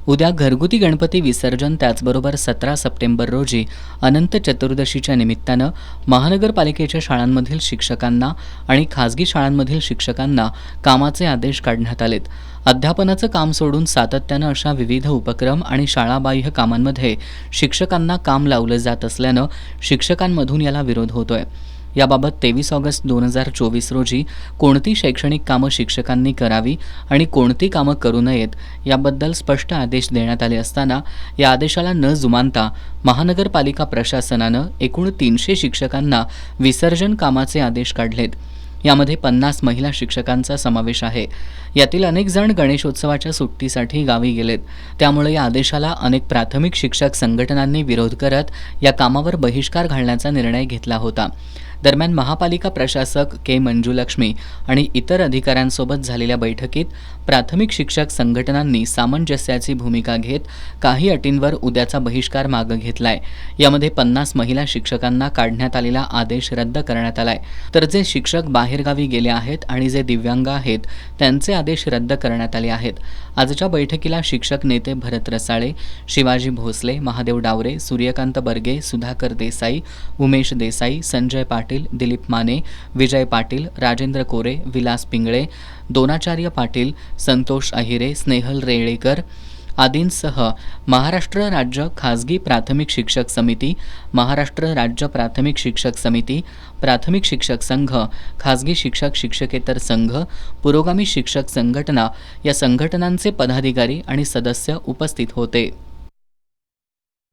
उद्या घरगुती गणपती विसर्जन, त्याचबरोबर 17 सप्टेंबर रोजी अनंत चतुर्दशीच्या निमित्तानं महानगरपालिकेच्या शाळांमधील शिक्षकांना आणि खासगी शाळांमधील शिक्षकांना कामाचे आदेश काढण्यात आलेत. अध्यापनाचं काम सोडून सातत्यानं अशा विविध उपक्रम आणि शाळाबाह्य कामांमध्ये शिक्षकांना काम लावलं जात असल्यानं शिक्षकांमधून याला विरोध होतोय. याबाबत 23 ऑगस्ट 2024 रोजी कोणती शैक्षणिक कामं शिक्षकांनी करावी आणि कोणती कामं करू नयेत याबद्दल स्पष्ट आदेश देण्यात आले असताना या आदेशाला न जुमानता महानगरपालिका प्रशासनानं एकूण 300 शिक्षकांना विसर्जन कामाचे आदेश काढलेत. यामध्ये 50 महिला शिक्षकांचा समावेश आहे. यातील अनेक जण गणेशोत्सवाच्या सुट्टीसाठी गावी गेलेत. त्यामुळे या आदेशाला अनेक प्राथमिक शिक्षक संघटनांनी विरोध करत या कामावर बहिष्कार घालण्याचा निर्णय घेतला होता. दरम्यान महापालिका प्रशासक के. मंजुलक्ष्मी आणि इतर अधिकाऱ्यांसोबत झालेल्या बैठकीत प्राथमिक शिक्षक संघटनांनी सामंजस्याची भूमिका घेत काही अटींवर उद्याचा बहिष्कार मागे घेतलाय. यामध्ये 50 महिला शिक्षकांना काढण्यात आलेला आदेश रद्द करण्यात आलाय, तर जे शिक्षक बाहेरगावी गेले आहेत आणि जे दिव्यांग आहेत त्यांचे आदेश रद्द करण्यात आले आहेत. आजच्या बैठकीला शिक्षक नेते भरत रसाळे, शिवाजी भोसले, महादेव डावरे, सूर्यकांत बर्गे, सुधाकर देसाई, उमेश देसाई, संजय पाटील, दिलीप माने, विजय पाटील, राजेंद्र कोरे, विलास पिंगळे, दोनाचार्य पाटील, संतोष अहिरे, स्नेहल रेळेकर आदींसह महाराष्ट्र राज्य खासगी प्राथमिक शिक्षक समिती, महाराष्ट्र राज्य प्राथमिक शिक्षक समिती, प्राथमिक शिक्षक संघ, खासगी शिक्षक शिक्षकेतर संघ, पुरोगामी शिक्षक संघटना या संघटनांचे पदाधिकारी आणि सदस्य उपस्थित होते.